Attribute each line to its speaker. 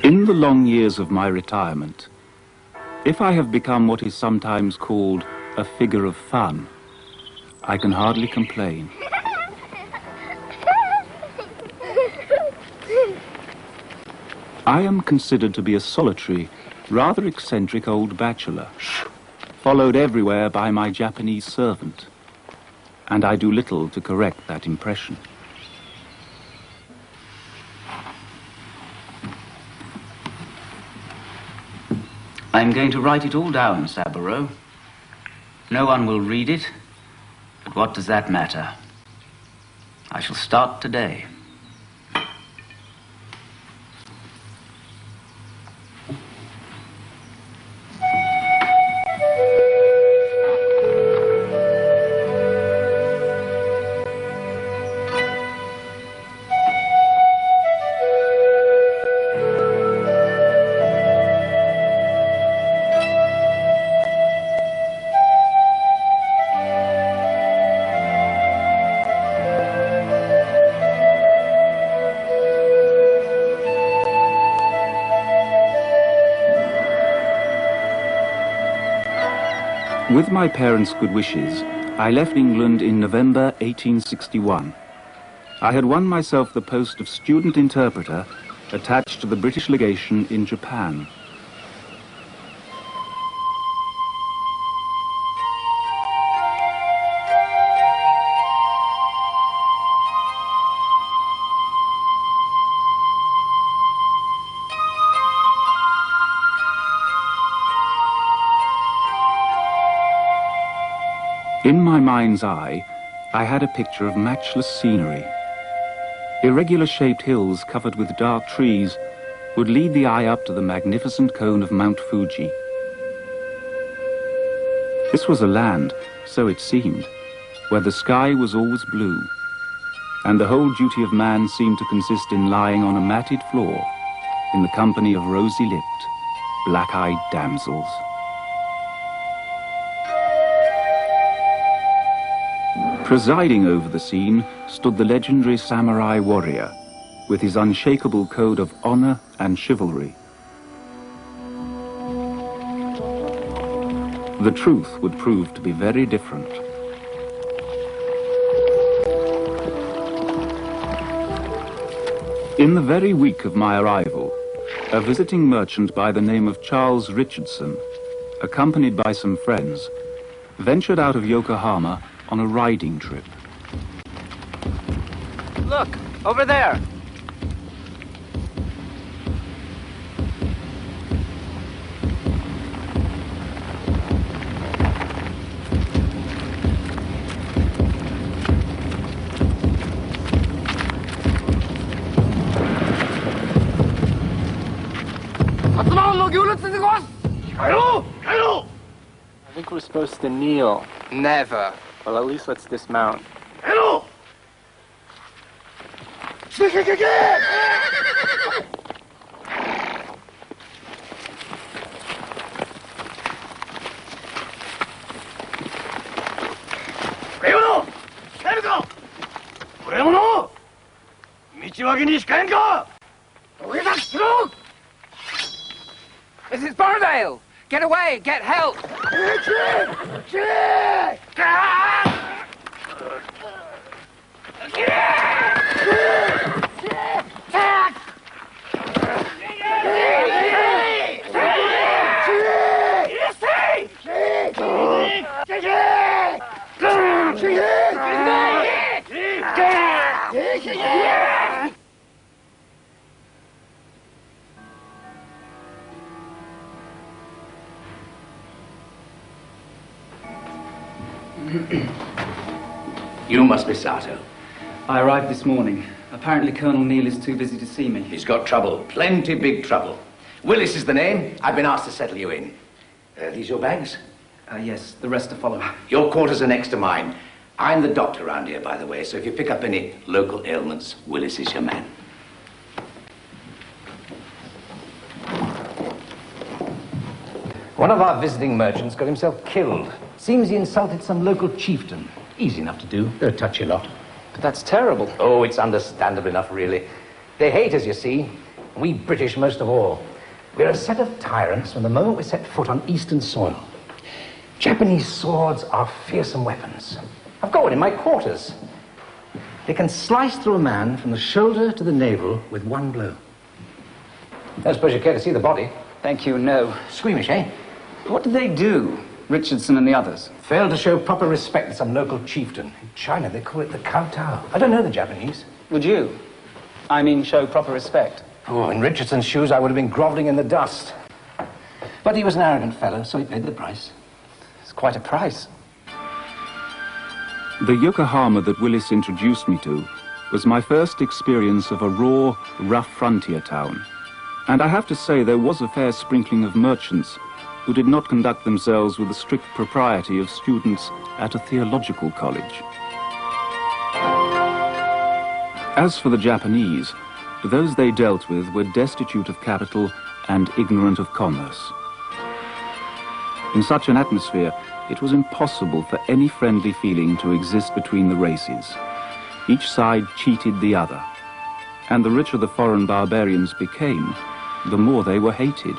Speaker 1: In the long years of my retirement, if I have become what is sometimes called a figure of fun, I can hardly complain. I am considered to be a solitary, rather eccentric old bachelor, followed everywhere by my Japanese servant, and I do little to correct that impression.
Speaker 2: I'm going to write it all down, Saburo. No one will read it, but what does that matter? I shall start today.
Speaker 1: With my parents' good wishes, I left England in November 1861. I had won myself the post of student interpreter attached to the British legation in Japan. In my mind's eye, I had a picture of matchless scenery. Irregular-shaped hills covered with dark trees would lead the eye up to the magnificent cone of Mount Fuji. This was a land, so it seemed, where the sky was always blue, and the whole duty of man seemed to consist in lying on a matted floor in the company of rosy-lipped, black-eyed damsels. Presiding over the scene stood the legendary samurai warrior, with his unshakable code of honor and chivalry. The truth would prove to be very different. In the very week of my arrival, a visiting merchant by the name of Charles Richardson, accompanied by some friends, ventured out of Yokohama on a riding trip.
Speaker 2: Look, over there.
Speaker 3: I think we're supposed to kneel.
Speaker 4: Never.
Speaker 3: Well, at least let's dismount.
Speaker 4: Hello!
Speaker 5: This is Burnvale! Get away! Get help!
Speaker 4: You must be Satow.
Speaker 2: I arrived this morning. Apparently Colonel Neal is too busy to see me.
Speaker 4: He's got trouble. Plenty big trouble. Willis is the name. I've been asked to settle you in. These your bags?
Speaker 2: Yes, the rest to follow.
Speaker 4: Your quarters are next to mine. I'm the doctor around here, by the way, so if you pick up any local ailments, Willis is your man. One of our visiting merchants got himself killed. Seems he insulted some local chieftain. Easy enough to do. They're a touchy lot.
Speaker 3: But that's terrible.
Speaker 4: Oh, it's understandable enough, really. They hate us, you see. We British most of all. We're a set of tyrants from the moment we set foot on Eastern soil. Japanese swords are fearsome weapons. I've got one in my quarters. They can slice through a man from the shoulder to the navel with one blow. I don't suppose you care to see the body.
Speaker 6: Thank you, no.
Speaker 4: Squeamish, eh?
Speaker 6: What did they do, Richardson and the others?
Speaker 4: Failed to show proper respect to some local chieftain. In China, they call it the kowtow. I don't know the Japanese.
Speaker 6: Would you? I mean, show proper respect.
Speaker 4: Oh, in Richardson's shoes, I would have been grovelling in the dust. But he was an arrogant fellow, so he paid the price.
Speaker 6: It's quite a price.
Speaker 1: The Yokohama that Willis introduced me to was my first experience of a raw, rough frontier town. And I have to say there was a fair sprinkling of merchants who did not conduct themselves with the strict propriety of students at a theological college. As for the Japanese, those they dealt with were destitute of capital and ignorant of commerce. In such an atmosphere, it was impossible for any friendly feeling to exist between the races. Each side cheated the other, and the richer the foreign barbarians became, the more they were hated.